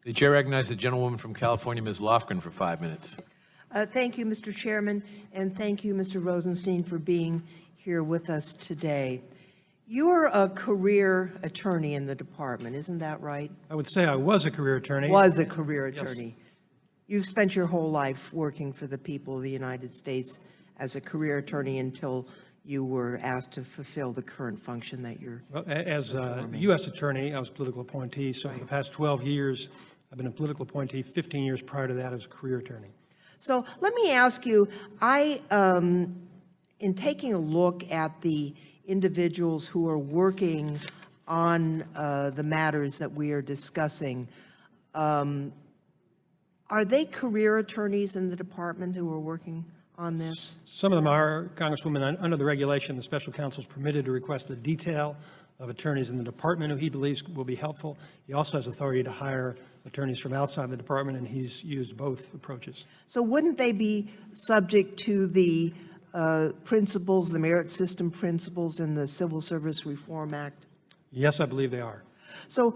The chair recognizes the gentlewoman from California, Ms. Lofgren, for 5 minutes. Thank you, Mr. Chairman, and thank you, Mr. Rosenstein, for being here with us today. You're a career attorney in the department, isn't that right? I would say I was a career attorney. Was a career attorney. Yes. You've spent your whole life working for the people of the United States as a career attorney until you were asked to fulfill the current function that you're As a U.S. attorney, I was a political appointee, so for the past 12 years, I've been a political appointee. 15 years prior to that, I was a career attorney. So let me ask you, in taking a look at the individuals who are working on the matters that we are discussing, are they career attorneys in the department who are working on this? Some of them are, Congresswoman. Under the regulation, the special counsel is permitted to request the detail of attorneys in the department who he believes will be helpful. He also has authority to hire attorneys from outside the department, and he's used both approaches. So wouldn't they be subject to the principles, the merit system principles in the Civil Service Reform Act? Yes, I believe they are. So,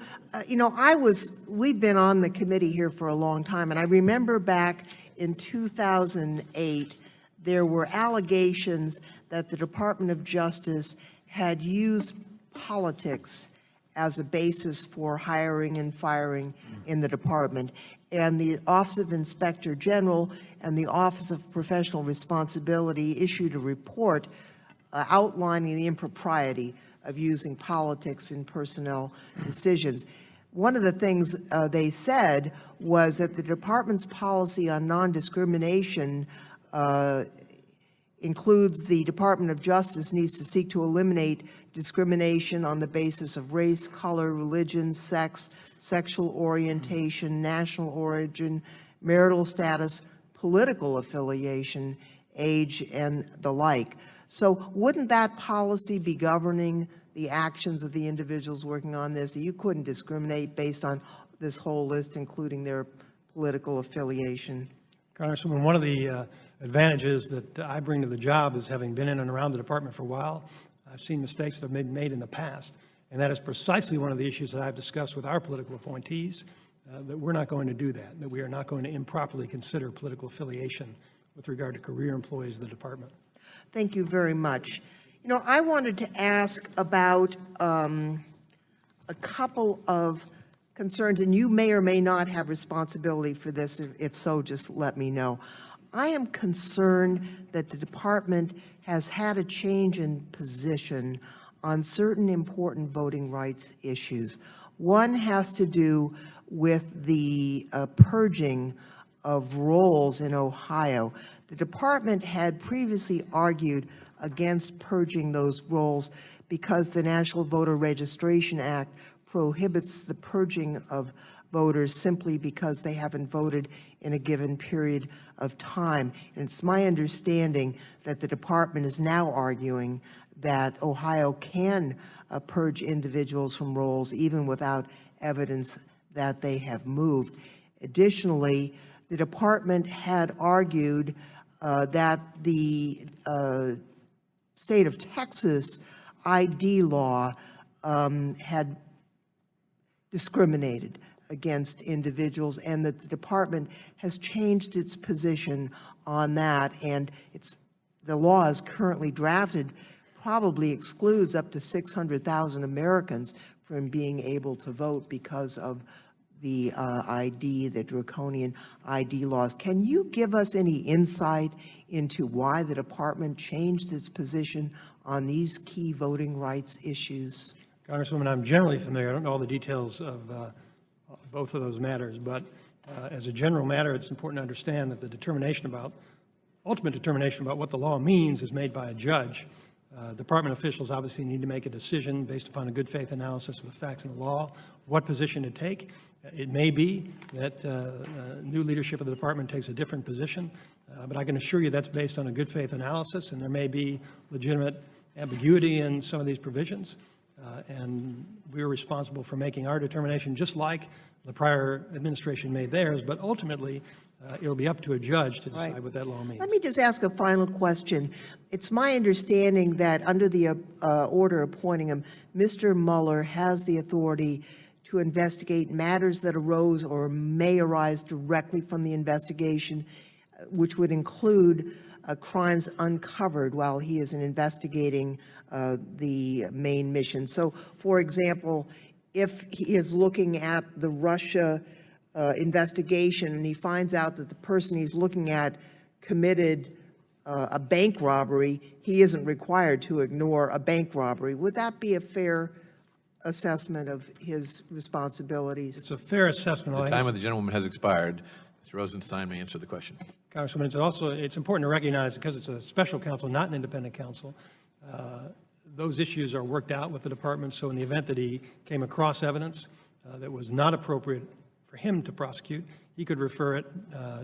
we've been on the committee here for a long time, and I remember back in 2008, there were allegations that the Department of Justice had used politics as a basis for hiring and firing in the department. And the Office of Inspector General and the Office of Professional Responsibility issued a report outlining the impropriety of using politics in personnel decisions. One of the things they said was that the department's policy on non-discrimination includes the Department of Justice needs to seek to eliminate discrimination on the basis of race, color, religion, sex, sexual orientation, national origin, marital status, political affiliation, age, and the like. So wouldn't that policy be governing the actions of the individuals working on this? You couldn't discriminate based on this whole list, including their political affiliation. Congresswoman, one of the advantages that I bring to the job is having been in and around the department for a while. I've seen mistakes that have been made in the past, and that is precisely one of the issues that I've discussed with our political appointees, that we're not going to do that we are not going to improperly consider political affiliation with regard to career employees of the department. Thank you very much. You know, I wanted to ask about a couple of concerns, and you may or may not have responsibility for this. If so, just let me know. I am concerned that the department has had a change in position on certain important voting rights issues. One has to do with the purging of rolls in Ohio. The department had previously argued against purging those rolls because the National Voter Registration Act prohibits the purging of voters simply because they haven't voted in a given period of time. And it's my understanding that the department is now arguing that Ohio can purge individuals from rolls even without evidence that they have moved. Additionally, the department had argued that the state of Texas ID law had discriminated against individuals, and that the department has changed its position on that, and the law is currently drafted probably excludes up to 600,000 Americans from being able to vote because of the the draconian ID laws. Can you give us any insight into why the department changed its position on these key voting rights issues? Congresswoman, I'm generally familiar. I don't know all the details of both of those matters, but as a general matter, it's important to understand that the ultimate determination about what the law means is made by a judge. Department officials obviously need to make a decision based upon a good faith analysis of the facts and the law, what position to take. It may be that new leadership of the department takes a different position, but I can assure you that's based on a good faith analysis, and there may be legitimate ambiguity in some of these provisions. And we are responsible for making our determination just like the prior administration made theirs, but ultimately it'll be up to a judge to decide what that law means. Let me just ask a final question. It's my understanding that under the order appointing him, Mr. Mueller has the authority to investigate matters that arose or may arise directly from the investigation, which would include crimes uncovered while he is investigating the main mission. So, for example, if he is looking at the Russia investigation and he finds out that the person he's looking at committed a bank robbery, he isn't required to ignore a bank robbery. Would that be a fair assessment of his responsibilities? It's a fair assessment. The time of the gentlewoman has expired. Mr. Rosenstein may answer the question. Congresswoman, it's important to recognize, because it's a special counsel, not an independent counsel, those issues are worked out with the department. So in the event that he came across evidence that was not appropriate for him to prosecute, he could refer it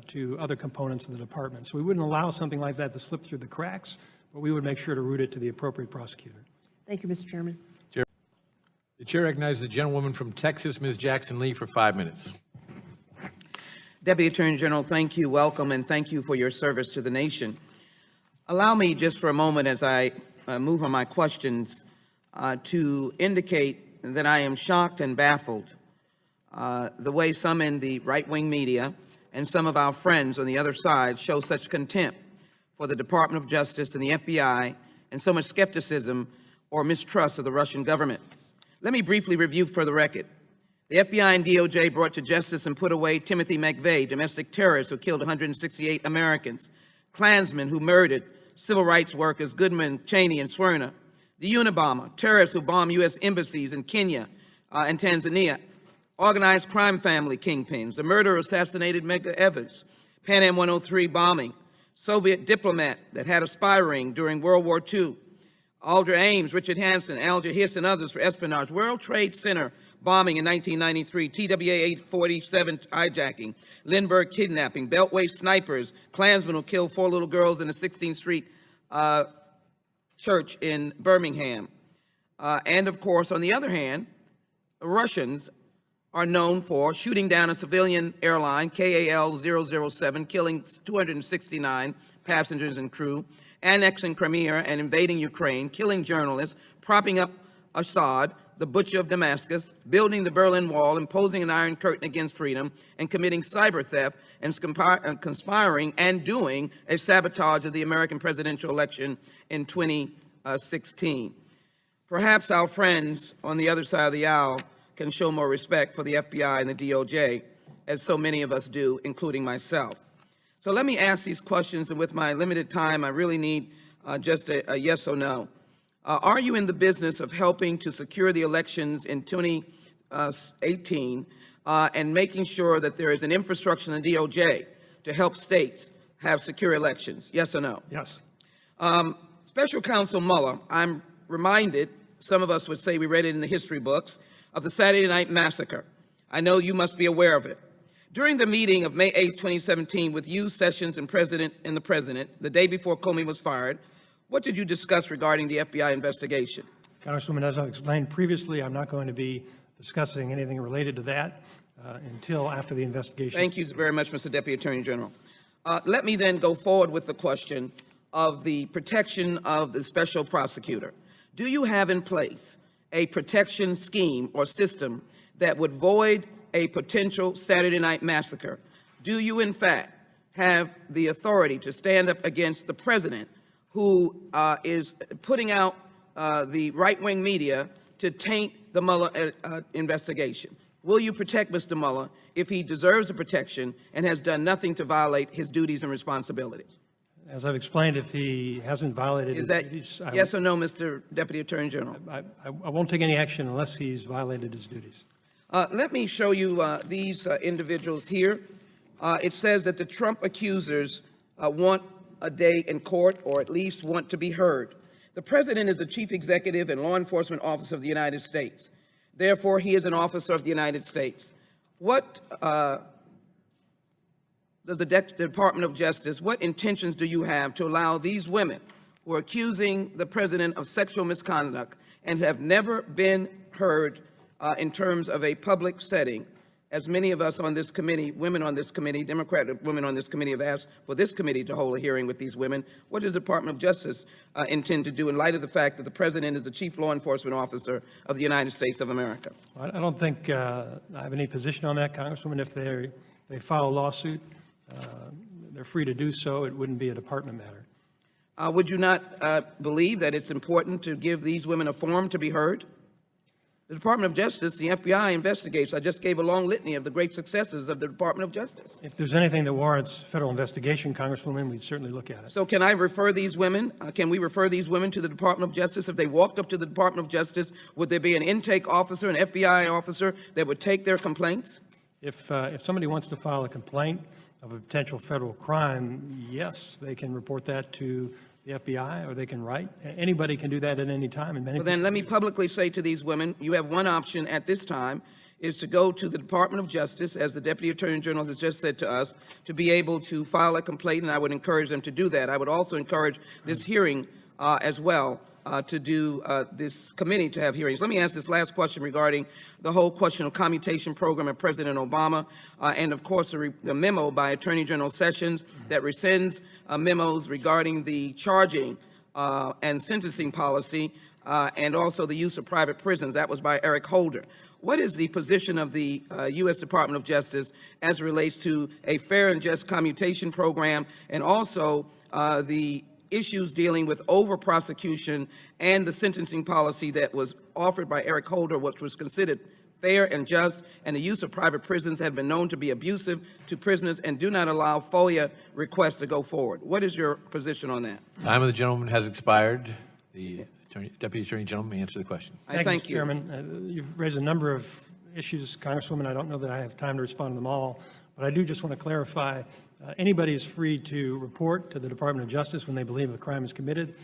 to other components of the department. So we wouldn't allow something like that to slip through the cracks, but we would make sure to route it to the appropriate prosecutor. Thank you, Mr. Chairman. The chair recognizes the gentlewoman from Texas, Ms. Jackson Lee, for 5 minutes. Deputy Attorney General, thank you, welcome, and thank you for your service to the nation. Allow me just for a moment as I move on my questions to indicate that I am shocked and baffled the way some in the right-wing media and some of our friends on the other side show such contempt for the Department of Justice and the FBI and so much skepticism or mistrust of the Russian government. Let me briefly review for the record. The FBI and DOJ brought to justice and put away Timothy McVeigh, domestic terrorist who killed 168 Americans, Klansmen who murdered civil rights workers Goodman, Cheney, and Swerner, the Unabomber, terrorists who bombed U.S. embassies in Kenya and Tanzania, organized crime family kingpins, the murderer assassinated Medgar Evers, Pan Am 103 bombing, Soviet diplomat that had a spy ring during World War II, Aldra Ames, Richard Hansen, Alger Hiss, and others for espionage, World Trade Center bombing in 1993, TWA 847 hijacking, Lindbergh kidnapping, Beltway snipers, Klansmen who killed 4 little girls in the 16th Street church in Birmingham. And of course, on the other hand, the Russians are known for shooting down a civilian airline, KAL-007, killing 269 passengers and crew, annexing Crimea and invading Ukraine, killing journalists, propping up Assad, the butcher of Damascus, building the Berlin Wall, imposing an Iron Curtain against freedom, and committing cyber theft and conspiring and doing a sabotage of the American presidential election in 2016. Perhaps our friends on the other side of the aisle can show more respect for the FBI and the DOJ, as so many of us do, including myself. So let me ask these questions, and with my limited time, I really need just a yes or no. Are you in the business of helping to secure the elections in 2018 and making sure that there is an infrastructure in the DOJ to help states have secure elections? Yes or no? Yes. Special Counsel Mueller, I'm reminded, some of us would say we read it in the history books, of the Saturday Night Massacre. I know you must be aware of it. During the meeting of May 8, 2017, with you, Sessions, and the President, the day before Comey was fired, what did you discuss regarding the FBI investigation? Congresswoman, as I've explained previously, I'm not going to be discussing anything related to that until after the investigation. Thank you very much, Mr. Deputy Attorney General. Let me then go forward with the question of the protection of the special prosecutor. Do you have in place a protection scheme or system that would void a potential Saturday Night Massacre? Do you, in fact, have the authority to stand up against the president who is putting out the right-wing media to taint the Mueller investigation? Will you protect Mr. Mueller if he deserves the protection and has done nothing to violate his duties and responsibilities? As I've explained, if he hasn't violated his duties, yes or no, Mr. Deputy Attorney General? I won't take any action unless he's violated his duties. Let me show you these individuals here. It says that the Trump accusers want a day in court, or at least want to be heard. The president is the chief executive and law enforcement officer of the United States. Therefore, he is an officer of the United States. What does the Department of Justice, what intentions do you have to allow these women who are accusing the president of sexual misconduct and have never been heard in terms of a public setting as many of us on this committee, women on this committee, Democratic women on this committee, have asked for this committee to hold a hearing with these women. What does the Department of Justice intend to do in light of the fact that the President is the Chief Law Enforcement Officer of the United States of America? I don't think I have any position on that, Congresswoman. If they file a lawsuit, they're free to do so. It wouldn't be a department matter. Would you not believe that it's important to give these women a forum to be heard? The Department of Justice, the FBI investigates. I just gave a long litany of the great successes of the Department of Justice. If there's anything that warrants federal investigation, Congresswoman, we'd certainly look at it. So can I refer these women, can we refer these women to the Department of Justice? If they walked up to the Department of Justice, would there be an intake officer, an FBI officer that would take their complaints? If somebody wants to file a complaint of a potential federal crime, yes, they can report that to the FBI, or they can write. Anybody can do that at any time. And Well, then let me publicly say to these women, you have one option at this time, is to go to the Department of Justice, as the Deputy Attorney General has just said to us, to be able to file a complaint, and I would encourage them to do that. I would also encourage this hearing as well to do this committee to have hearings. Let me ask this last question regarding the whole question of commutation program of President Obama, and of course the memo by Attorney General Sessions that rescinds memos regarding the charging and sentencing policy, and also the use of private prisons. That was by Eric Holder. What is the position of the U.S. Department of Justice as it relates to a fair and just commutation program, and also the issues dealing with over-prosecution and the sentencing policy that was offered by Eric Holder, which was considered fair and just, and the use of private prisons had been known to be abusive to prisoners and do not allow FOIA requests to go forward? What is your position on that? Time of the gentleman has expired. The Deputy Attorney General may answer the question. I thank you. Mr. Chairman. You've raised a number of issues, Congresswoman. I don't know that I have time to respond to them all, but I do just want to clarify, anybody is free to report to the Department of Justice when they believe a crime is committed.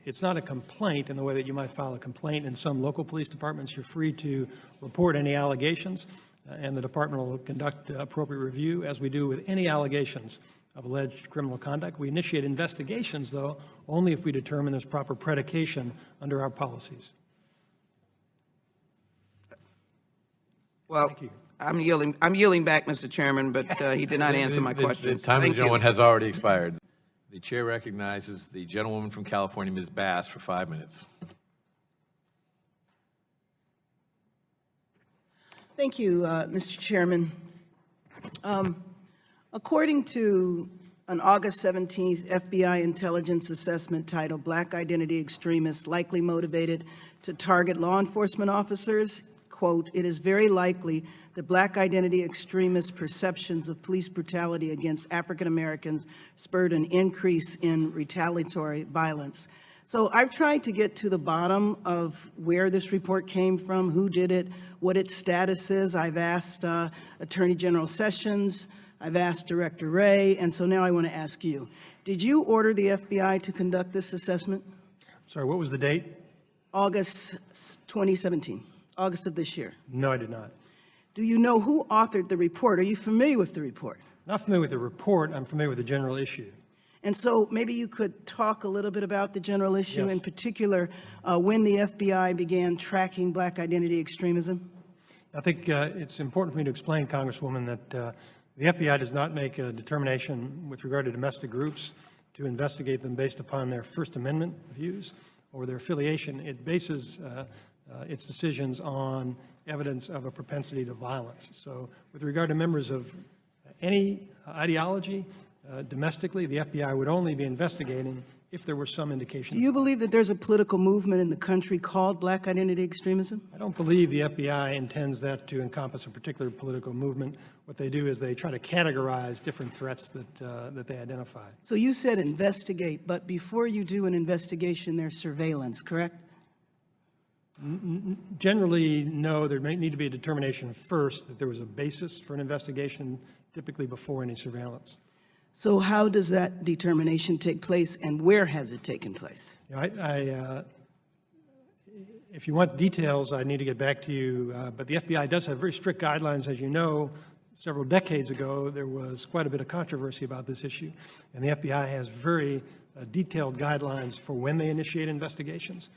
It's not a complaint in the way that you might file a complaint in some local police departments. You're free to report any allegations, and the department will conduct appropriate review, as we do with any allegations of alleged criminal conduct. We initiate investigations, though, only if we determine there's proper predication under our policies. Well, I'm yielding back, Mr. Chairman, but he did not answer my question. The time of the Thank you. gentleman has already expired. The chair recognizes the gentlewoman from California, Ms. Bass, for 5 minutes. Thank you, Mr. Chairman. According to an August 17th FBI intelligence assessment titled "Black Identity Extremists Likely Motivated to Target Law Enforcement Officers," quote, "it is very likely that Black identity extremist perceptions of police brutality against African Americans spurred an increase in retaliatory violence." So I've tried to get to the bottom of where this report came from, who did it, what its status is. I've asked Attorney General Sessions, I've asked Director Wray, and so now I want to ask you. Did you order the FBI to conduct this assessment? Sorry, what was the date? August 2017, August of this year. No, I did not. Do you know who authored the report? Are you familiar with the report? Not familiar with the report. I'm familiar with the general issue. And so maybe you could talk a little bit about the general issue, Yes. in particular, when the FBI began tracking Black identity extremism? I think it's important for me to explain, Congresswoman, that the FBI does not make a determination with regard to domestic groups to investigate them based upon their First Amendment views or their affiliation. It bases its decisions on evidence of a propensity to violence. So with regard to members of any ideology, domestically, the FBI would only be investigating if there were some indication. Do you believe that there's a political movement in the country called Black identity extremism? I don't believe the FBI intends that to encompass a particular political movement. What they do is they try to categorize different threats that they identify. So you said investigate, but before you do an investigation, there's surveillance, correct? Generally, no. There may need to be a determination first that there was a basis for an investigation, typically before any surveillance. So how does that determination take place, and where has it taken place? You know, if you want details, I need to get back to you, but the FBI does have very strict guidelines. As you know, several decades ago, there was quite a bit of controversy about this issue, and the FBI has very detailed guidelines for when they initiate investigations,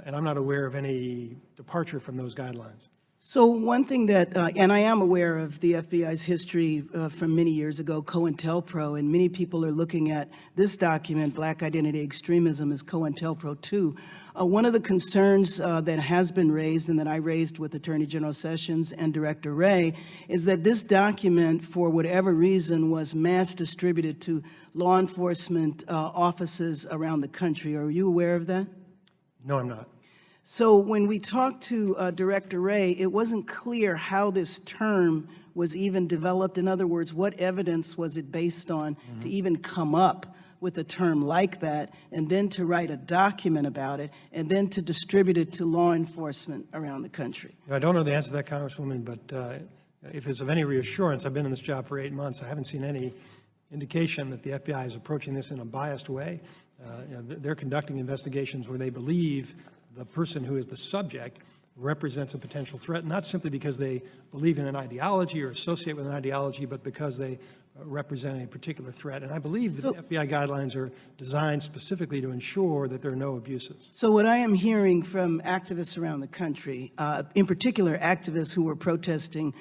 and I'm not aware of any departure from those guidelines. So one thing that, and I am aware of the FBI's history from many years ago, COINTELPRO, and many people are looking at this document, Black Identity Extremism, as COINTELPRO too. One of the concerns that has been raised and that I raised with Attorney General Sessions and Director Wray is that this document, for whatever reason, was mass distributed to law enforcement offices around the country. Are you aware of that? No, I'm not. So when we talked to Director Wray, it wasn't clear how this term was even developed. In other words, what evidence was it based on to even come up with a term like that, and then to write a document about it, and then to distribute it to law enforcement around the country? I don't know the answer to that, Congresswoman, but if it's of any reassurance, I've been in this job for 8 months. I haven't seen any indication that the FBI is approaching this in a biased way. They're conducting investigations where they believe the person who is the subject represents a potential threat, not simply because they believe in an ideology or associate with an ideology, but because they represent a particular threat. And I believe that the FBI guidelines are designed specifically to ensure that there are no abuses. So what I am hearing from activists around the country, in particular activists who were protesting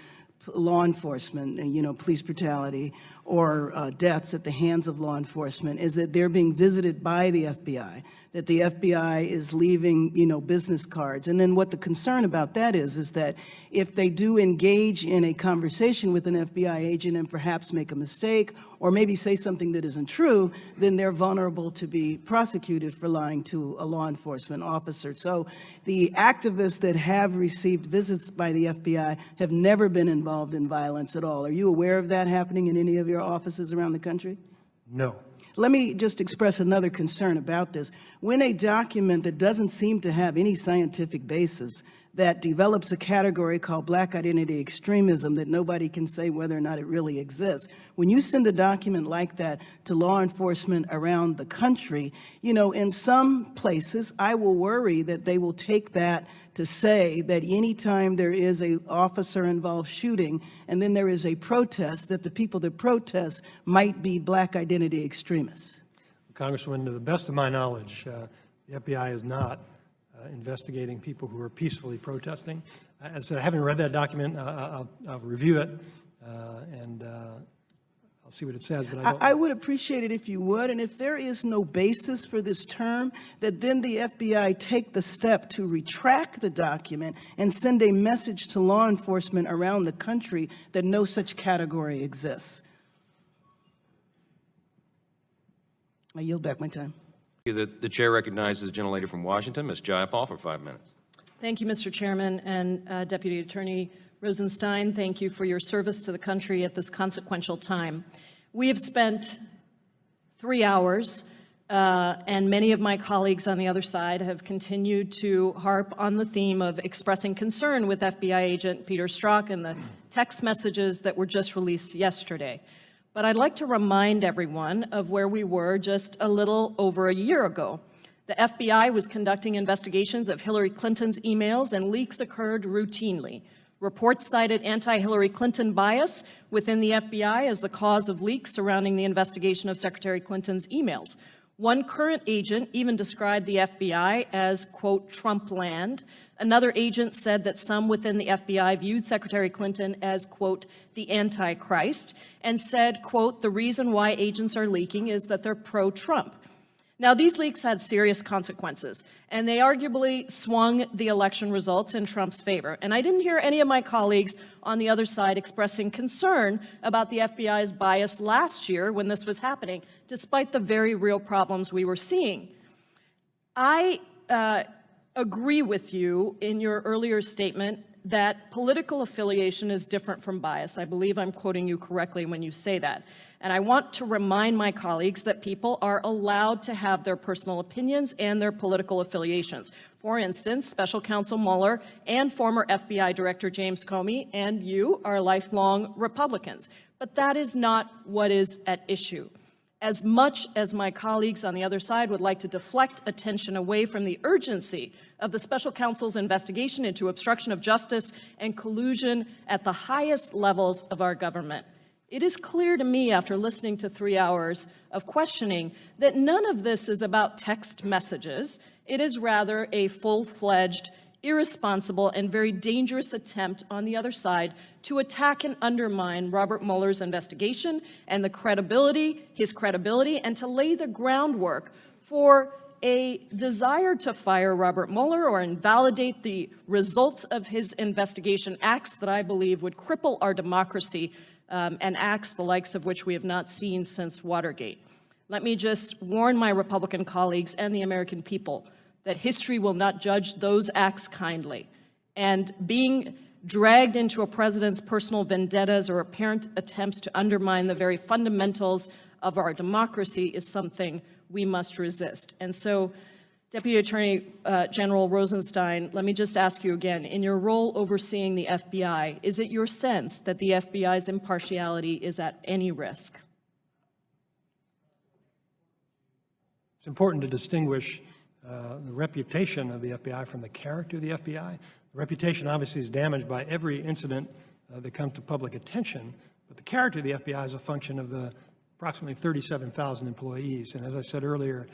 law enforcement, police brutality or deaths at the hands of law enforcement, is that they're being visited by the FBI, that the FBI is leaving, business cards. And then what the concern about that is that if they do engage in a conversation with an FBI agent and perhaps make a mistake or maybe say something that isn't true, then they're vulnerable to be prosecuted for lying to a law enforcement officer. So the activists that have received visits by the FBI have never been involved in violence at all. Are you aware of that happening in any of your offices around the country? No. Let me just express another concern about this. When a document that doesn't seem to have any scientific basis, that develops a category called Black Identity Extremism that nobody can say whether or not it really exists. When you send a document like that to law enforcement around the country, in some places, I will worry that they will take that to say that anytime there is a officer-involved shooting and then there is a protest, that the people that protest might be Black identity extremists. Congresswoman, to the best of my knowledge, the FBI is not investigating people who are peacefully protesting. As I said, I haven't read that document. I'll review it, and I'll see what it says, but I would appreciate it if you would, and if there is no basis for this term, that then the FBI take the step to retract the document and send a message to law enforcement around the country that no such category exists. I yield back my time. The chair recognizes the gentlelady from Washington, Ms. Jayapal, for 5 minutes. Thank you, Mr. Chairman, and Deputy Attorney Rosenstein, thank you for your service to the country at this consequential time. We have spent 3 hours, and many of my colleagues on the other side have continued to harp on the theme of expressing concern with FBI agent Peter Strzok and the text messages that were just released yesterday. But I'd like to remind everyone of where we were just a little over a year ago. The FBI was conducting investigations of Hillary Clinton's emails, and leaks occurred routinely. Reports cited anti-Hillary Clinton bias within the FBI as the cause of leaks surrounding the investigation of Secretary Clinton's emails. One current agent even described the FBI as, quote, Trump land. Another agent said that some within the FBI viewed Secretary Clinton as, quote, the Antichrist, and said, quote, the reason why agents are leaking is that they're pro-Trump. Now, these leaks had serious consequences, and they arguably swung the election results in Trump's favor. And I didn't hear any of my colleagues on the other side expressing concern about the FBI's bias last year when this was happening, despite the very real problems we were seeing. I agree with you in your earlier statement that political affiliation is different from bias. I believe I'm quoting you correctly when you say that. And I want to remind my colleagues that people are allowed to have their personal opinions and their political affiliations. For instance, Special Counsel Mueller and former FBI Director James Comey and you are lifelong Republicans. But that is not what is at issue. As much as my colleagues on the other side would like to deflect attention away from the urgency of the special counsel's investigation into obstruction of justice and collusion at the highest levels of our government, it is clear to me after listening to 3 hours of questioning that none of this is about text messages. It is rather a full-fledged irresponsible, and very dangerous attempt on the other side to attack and undermine Robert Mueller's investigation and his credibility, and to lay the groundwork for a desire to fire Robert Mueller or invalidate the results of his investigation, acts that I believe would cripple our democracy, and acts the likes of which we have not seen since Watergate. Let me just warn my Republican colleagues and the American people that history will not judge those acts kindly. And being dragged into a president's personal vendettas or apparent attempts to undermine the very fundamentals of our democracy is something we must resist. And so, Deputy Attorney General Rosenstein, let me just ask you again, in your role overseeing the FBI, is it your sense that the FBI's impartiality is at any risk? It's important to distinguish the reputation of the FBI from the character of the FBI. The reputation obviously is damaged by every incident that comes to public attention, but the character of the FBI is a function of the approximately 37,000 employees. And as I said earlier,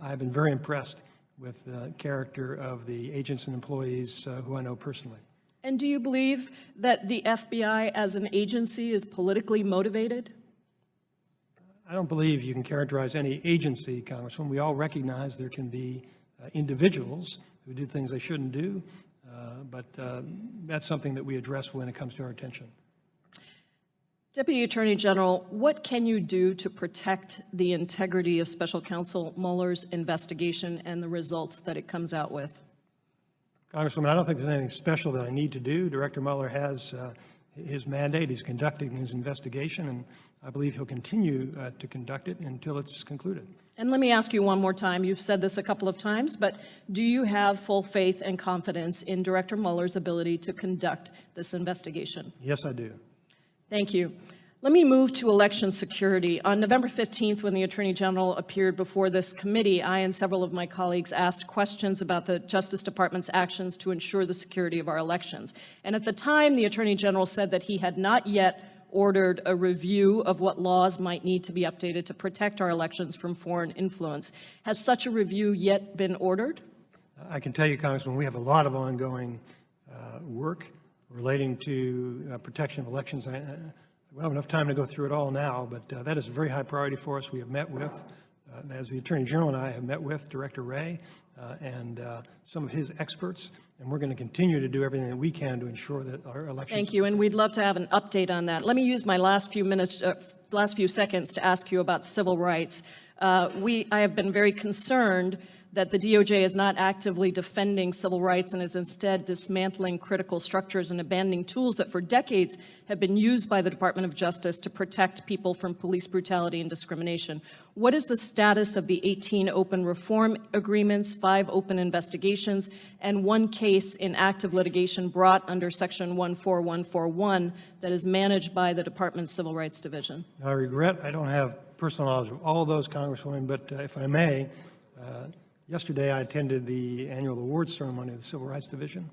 I've been very impressed with the character of the agents and employees who I know personally. And do you believe that the FBI as an agency is politically motivated? I don't believe you can characterize any agency, Congressman. We all recognize there can be individuals who do things they shouldn't do, but that's something that we address when it comes to our attention. Deputy Attorney General, what can you do to protect the integrity of Special Counsel Mueller's investigation and the results that it comes out with? Congresswoman, I don't think there's anything special that I need to do. Director Mueller has his mandate. He's conducting his investigation, and I believe he'll continue to conduct it until it's concluded. And let me ask you one more time. You've said this a couple of times, but do you have full faith and confidence in Director Mueller's ability to conduct this investigation? Yes, I do. Thank you. Let me move to election security. On November 15th, when the Attorney General appeared before this committee, I and several of my colleagues asked questions about the Justice Department's actions to ensure the security of our elections. And at the time, the Attorney General said that he had not yet ordered a review of what laws might need to be updated to protect our elections from foreign influence. Has such a review yet been ordered? I can tell you, Congressman, we have a lot of ongoing work relating to protection of elections. We don't have enough time to go through it all now, but that is a very high priority for us. We have met with, as the Attorney General and I have met with Director Wray and some of his experts, and we're going to continue to do everything that we can to ensure that our elections. Thank you, and we'd love to have an update on that. Let me use my last few seconds to ask you about civil rights. I have been very concerned that the DOJ is not actively defending civil rights and is instead dismantling critical structures and abandoning tools that for decades have been used by the Department of Justice to protect people from police brutality and discrimination. What is the status of the 18 open reform agreements, 5 open investigations, and 1 case in active litigation brought under Section 14141 that is managed by the Department's Civil Rights Division? I regret I don't have personal knowledge of all of those, Congresswoman, but if I may, yesterday I attended the annual awards ceremony of the Civil Rights Division,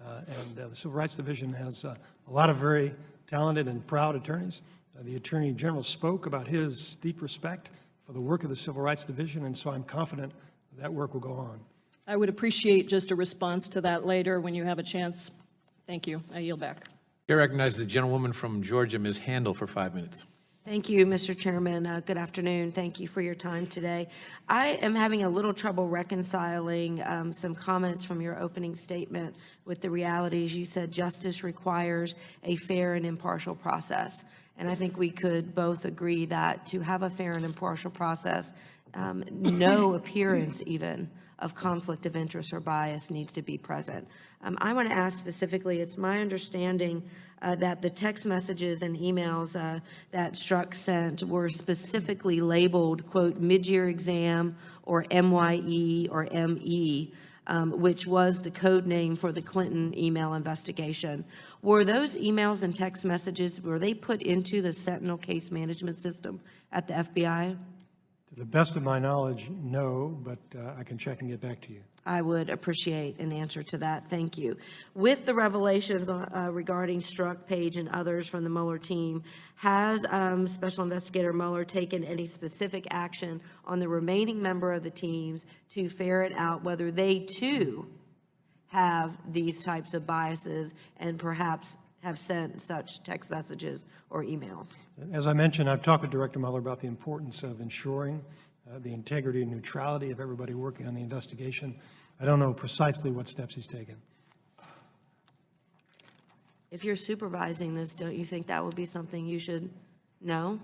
and the Civil Rights Division has a lot of very talented and proud attorneys. The Attorney General spoke about his deep respect for the work of the Civil Rights Division, and so I'm confident that work will go on. I would appreciate just a response to that later when you have a chance. Thank you. I yield back. Chair recognizes the gentlewoman from Georgia, Ms. Handel, for 5 minutes. Thank you, Mr. Chairman. Good afternoon. Thank you for your time today. I am having a little trouble reconciling some comments from your opening statement with the realities. You said justice requires a fair and impartial process. And I think we could both agree that to have a fair and impartial process, no appearance even of conflict of interest or bias needs to be present. I want to ask specifically, it's my understanding that the text messages and emails that Strzok sent were specifically labeled, quote, mid-year exam or MYE or ME, which was the code name for the Clinton email investigation. Were those emails and text messages, were they put into the Sentinel case management system at the FBI? To the best of my knowledge, no, but I can check and get back to you. I would appreciate an answer to that. Thank you. With the revelations regarding Strzok, Page, and others from the Mueller team, has Special Investigator Mueller taken any specific action on the remaining member of the teams to ferret out whether they too have these types of biases and perhaps have sent such text messages or emails? As I mentioned, I've talked with Director Mueller about the importance of ensuring the integrity and neutrality of everybody working on the investigation. I don't know precisely what steps he's taken. If you're supervising this, don't you think that would be something you should know?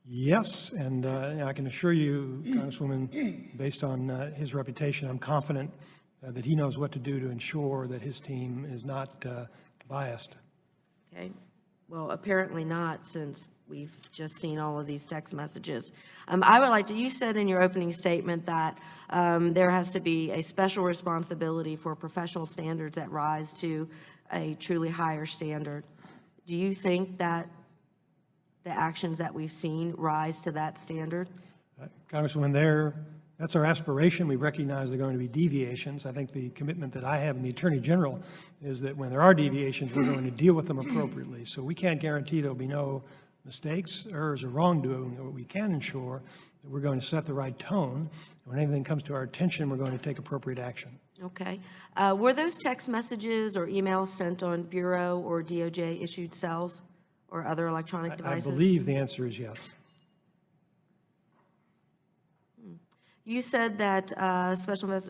Yes, and I can assure you, Congresswoman, based on his reputation, I'm confident that he knows what to do to ensure that his team is not biased. Okay, well, apparently not, since we've just seen all of these text messages. I would like to, you said in your opening statement that there has to be a special responsibility for professional standards that rise to a truly higher standard. Do you think that the actions that we've seen rise to that standard? Congresswoman, that's our aspiration. We recognize there are going to be deviations. I think the commitment that I have and the Attorney General is that when there are deviations, we're going to deal with them appropriately. So we can't guarantee there'll be no mistakes, errors, or wrongdoing. But we can ensure that we're going to set the right tone. When anything comes to our attention, we're going to take appropriate action. Okay. Were those text messages or emails sent on Bureau or DOJ-issued cells or other electronic I devices? believe the answer is yes. You said that Special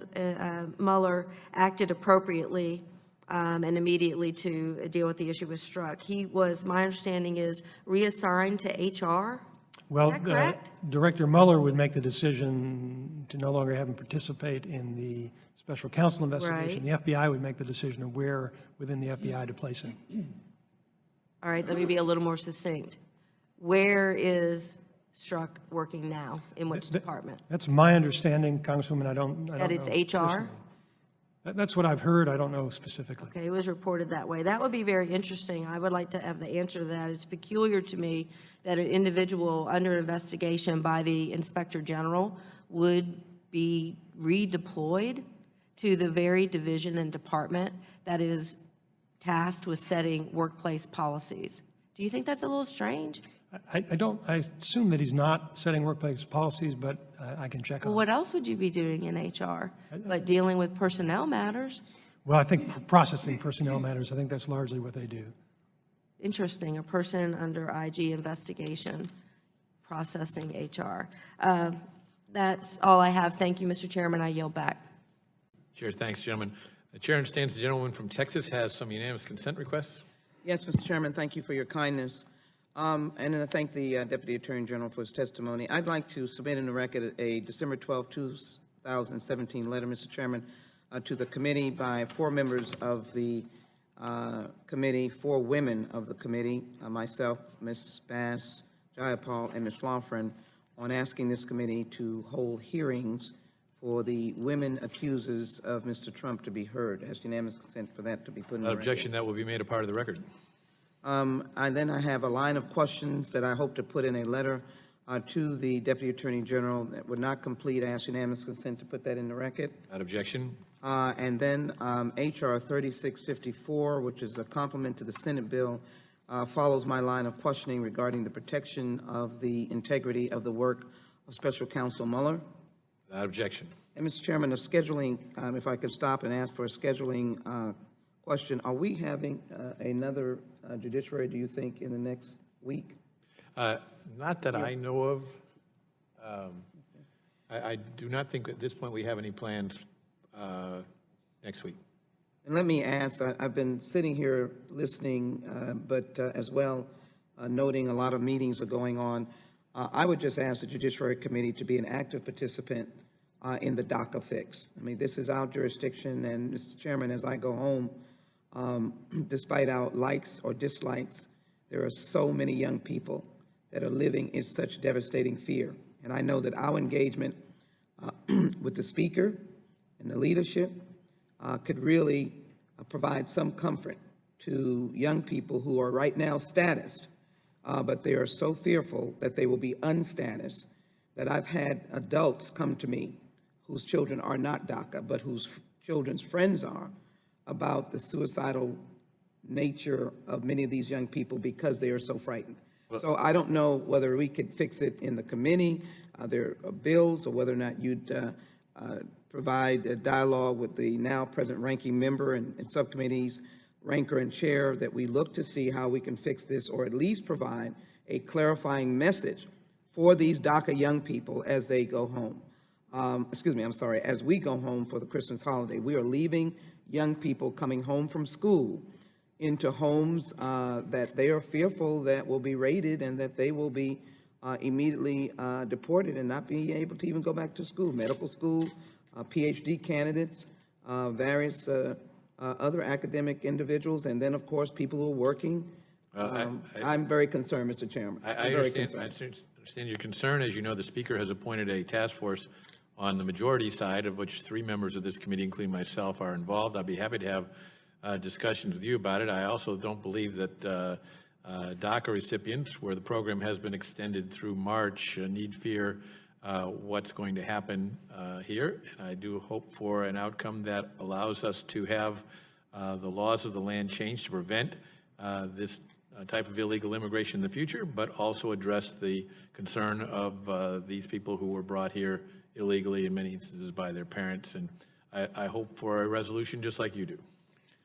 Mueller acted appropriately and immediately to deal with the issue with Strzok. He was, my understanding is, reassigned to HR? Well, Is that correct? Director Mueller would make the decision to no longer have him participate in the special counsel investigation. Right. The FBI would make the decision of where within the FBI to place him. All right, let me be a little more succinct. Where is Strzok working now? In which department? That's my understanding, Congresswoman. I don't know. That it's HR? personally. That's what I've heard. I don't know specifically. Okay, it was reported that way. That would be very interesting. I would like to have the answer to that. It's peculiar to me that an individual under investigation by the Inspector General would be redeployed to the very division and department that is tasked with setting workplace policies. Do you think that's a little strange? I assume that he's not setting workplace policies, but I can check Well, on it. what else would you be doing in HR? But dealing with personnel matters? Well, I think processing personnel matters, I think that's largely what they do. Interesting, a person under IG investigation processing HR. That's all I have. Thank you, Mr. Chairman. I yield back. Chair, thanks, gentlemen. The chair understands the gentleman from Texas has some unanimous consent requests. Yes, Mr. Chairman, thank you for your kindness. And I thank the Deputy Attorney General for his testimony. I'd like to submit in the record a December 12, 2017 letter, Mr. Chairman, to the committee by 4 members of the committee, 4 women of the committee, myself, Ms. Bass, Jayapal, and Ms. Lawfren, on asking this committee to hold hearings for the women accusers of Mr. Trump to be heard. Has unanimous consent for that to be put in the Without record. objection, that will be made a part of the record. Then I have a line of questions that I hope to put in a letter to the Deputy Attorney General that would not complete. I ask unanimous consent to put that in the record. Without objection. And then H.R. 3654, which is a complement to the Senate bill, follows my line of questioning regarding the protection of the integrity of the work of Special Counsel Mueller. Without objection. And Mr. Chairman, of scheduling, if I could stop and ask for a scheduling question, are we having another judiciary, do you think, in the next week? Not that I know of. I do not think at this point we have any plans next week. And let me ask, I've been sitting here listening, but as well noting a lot of meetings are going on. I would just ask the Judiciary Committee to be an active participant in the DACA fix. I mean, this is our jurisdiction, and Mr. Chairman, as I go home, despite our likes or dislikes, there are so many young people that are living in such devastating fear. And I know that our engagement with the Speaker and the leadership could really provide some comfort to young people who are right now statused, but they are so fearful that they will be unstatused that I've had adults come to me whose children are not DACA, but whose children's friends are, about the suicidal nature of many of these young people because they are so frightened. So I don't know whether we could fix it in the committee, there are bills, or whether or not you'd provide a dialogue with the now present ranking member and subcommittees, ranker and chair, that we look to see how we can fix this, or at least provide a clarifying message for these DACA young people as they go home. As we go home for the Christmas holiday. We are leaving young people coming home from school into homes that they are fearful that will be raided and that they will be immediately deported and not be able to even go back to school, medical school, PhD candidates, various other academic individuals, and then, of course, people who are working. I'm very concerned, Mr. Chairman. I understand your concern. As you know, the Speaker has appointed a task force on the majority side, of which 3 members of this committee, including myself, are involved. I'd be happy to have discussions with you about it. I also don't believe that DACA recipients, where the program has been extended through March, need fear what's going to happen here. And I do hope for an outcome that allows us to have the laws of the land changed to prevent this type of illegal immigration in the future, but also address the concern of these people who were brought here illegally, in many instances by their parents. And I hope for a resolution just like you do.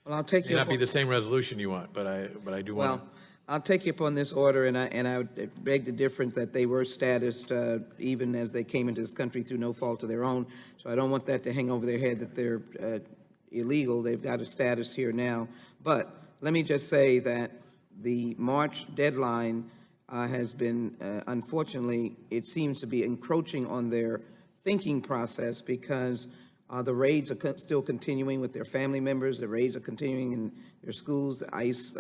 Well, I'll take It you may up not be on- the same resolution you want, but I do want to. Well, I'll take you up on this order, and I would beg to differ that they were statused even as they came into this country through no fault of their own. So I don't want that to hang over their head that they're illegal. They've got a status here now. But let me just say that the March deadline has been, unfortunately, it seems to be encroaching on their thinking process, because the raids are still continuing with their family members. The raids are continuing in their schools, ICE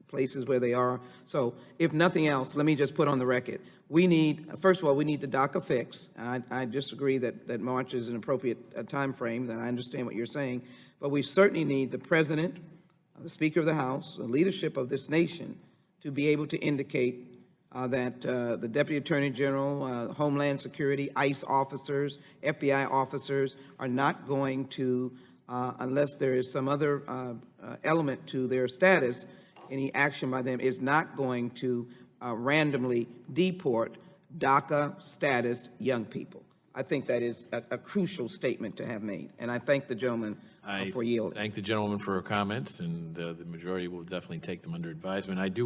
places where they are. So if nothing else, let me just put on the record, we need, first of all, we need the DACA fix. I disagree that March is an appropriate time frame, and I understand what you're saying, but we certainly need the President, the Speaker of the House, the leadership of this nation to be able to indicate that the Deputy Attorney General, Homeland Security, ICE officers, FBI officers are not going to, unless there is some other element to their status, any action by them is not going to randomly deport DACA statused young people. I think that is a crucial statement to have made, and I thank the gentleman for yielding. Thank the gentleman for her comments, and the majority will definitely take them under advisement. I do want